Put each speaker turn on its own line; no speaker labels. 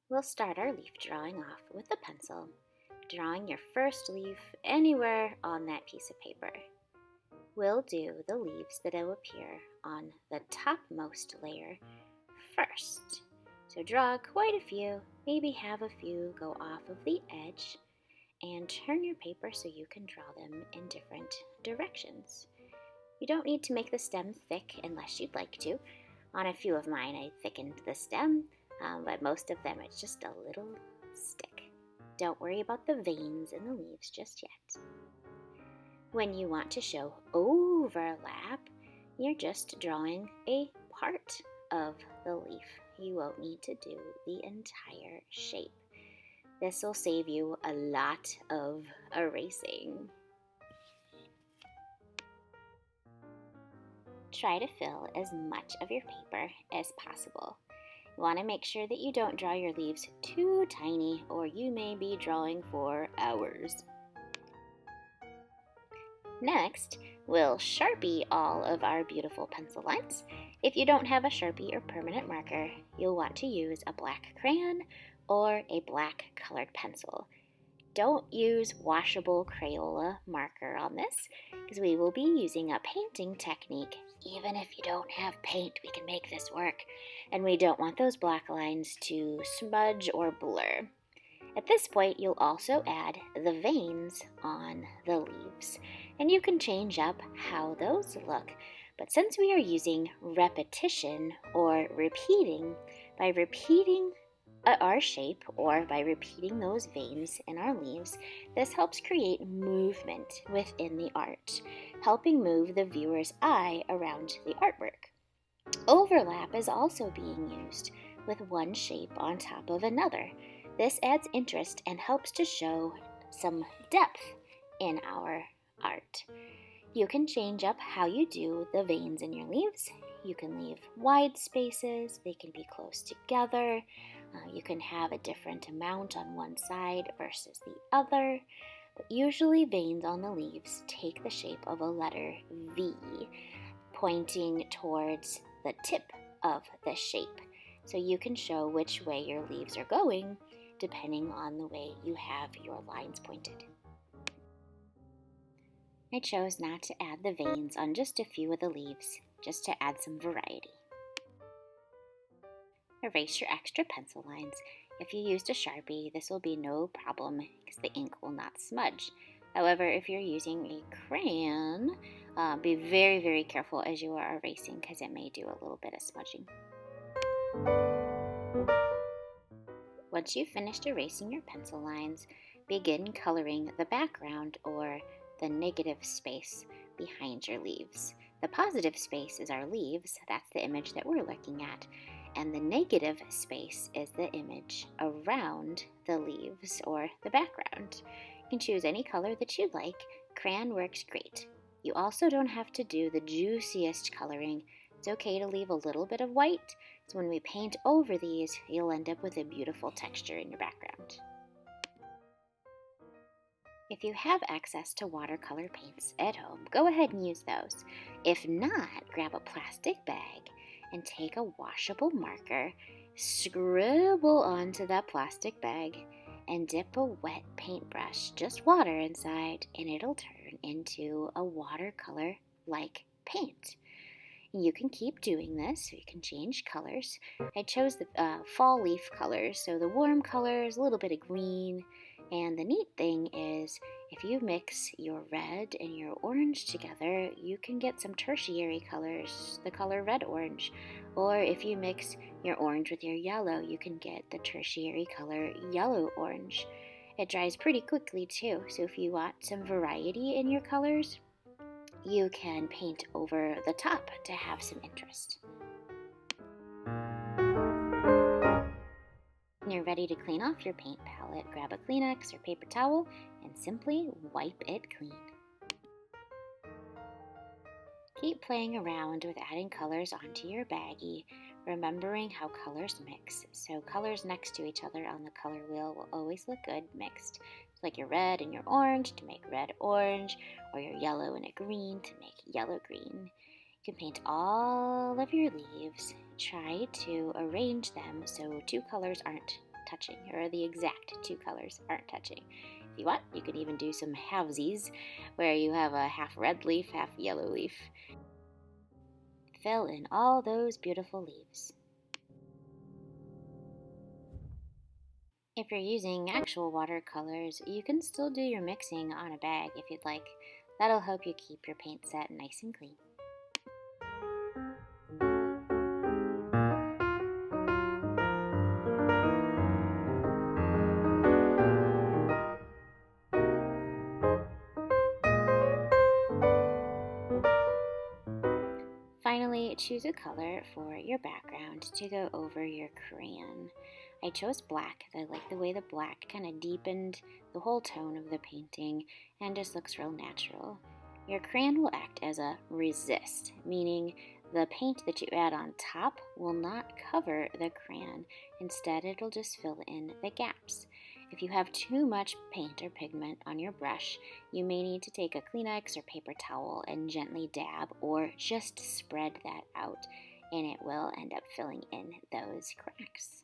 We'll start our leaf drawing off with a pencil, drawing your first leaf anywhere on that piece of paper. We'll do the leaves that will appear on the topmost layer first. So draw quite a few, maybe have a few go off of the edge, and turn your paper so you can draw them in different directions. You don't need to make the stem thick unless you'd like to. On a few of mine, I thickened the stem, but most of them it's just a little stick. Don't worry about the veins in the leaves just yet. When you want to show overlap, you're just drawing a part of the leaf. You won't need to do the entire shape. This will save you a lot of erasing. Try to fill as much of your paper as possible. You want to make sure that you don't draw your leaves too tiny, or you may be drawing for hours. Next, we'll Sharpie all of our beautiful pencil lines. If you don't have a Sharpie or permanent marker, you'll want to use a black crayon or a black colored pencil. Don't use washable Crayola marker on this, because we will be using a painting technique. Even if you don't have paint, we can make this work, and we don't want those black lines to smudge or blur. At this point, you'll also add the veins on the leaves, and you can change up how those look. But since we are using repetition or repeating, by repeating our shape or by repeating those veins in our leaves, this helps create movement within the art, helping move the viewer's eye around the artwork. Overlap is also being used with one shape on top of another. This adds interest and helps to show some depth in our art. You can change up how you do the veins in your leaves. You can leave wide spaces, they can be close together. You can have a different amount on one side versus the other. But usually veins on the leaves take the shape of a letter V, pointing towards the tip of the shape. So you can show which way your leaves are going depending on the way you have your lines pointed. I chose not to add the veins on just a few of the leaves, just to add some variety. Erase your extra pencil lines. If you used a Sharpie, this will be no problem because the ink will not smudge. However, if you're using a crayon, be very, very careful as you are erasing because it may do a little bit of smudging. Once you've finished erasing your pencil lines, begin coloring the background or the negative space behind your leaves. The positive space is our leaves, that's the image that we're looking at, and the negative space is the image around the leaves or the background. You can choose any color that you'd like. Crayon works great. You also don't have to do the juiciest coloring. It's okay to leave a little bit of white, so when we paint over these, you'll end up with a beautiful texture in your background. If you have access to watercolor paints at home, go ahead and use those. If not, grab a plastic bag and take a washable marker, scribble onto that plastic bag, and dip a wet paintbrush, just water inside, and it'll turn into a watercolor-like paint. You can keep doing this, so you can change colors. I chose the fall leaf colors, so the warm colors, a little bit of green, and the neat thing is if you mix your red and your orange together, you can get some tertiary colors, the color red-orange. Or if you mix your orange with your yellow, you can get the tertiary color yellow-orange. It dries pretty quickly too, so if you want some variety in your colors, you can paint over the top to have some interest. When you're ready to clean off your paint palette, grab a Kleenex or paper towel and simply wipe it clean. Keep playing around with adding colors onto your baggie, remembering how colors mix. So colors next to each other on the color wheel will always look good mixed. It's like your red and your orange to make red-orange, or your yellow and a green to make yellow-green. You can paint all of your leaves. Try to arrange them so two colors aren't touching, or the exact two colors aren't touching. If you want, you can even do some halvesies, where you have a half red leaf, half yellow leaf. Fill in all those beautiful leaves. If you're using actual watercolors, you can still do your mixing on a bag if you'd like. That'll help you keep your paint set nice and clean. Finally, choose a color for your background to go over your crayon. I chose black. I like the way the black kind of deepened the whole tone of the painting and just looks real natural. Your crayon will act as a resist, meaning the paint that you add on top will not cover the crayon. Instead, it'll just fill in the gaps. If you have too much paint or pigment on your brush, you may need to take a Kleenex or paper towel and gently dab or just spread that out, and it will end up filling in those cracks.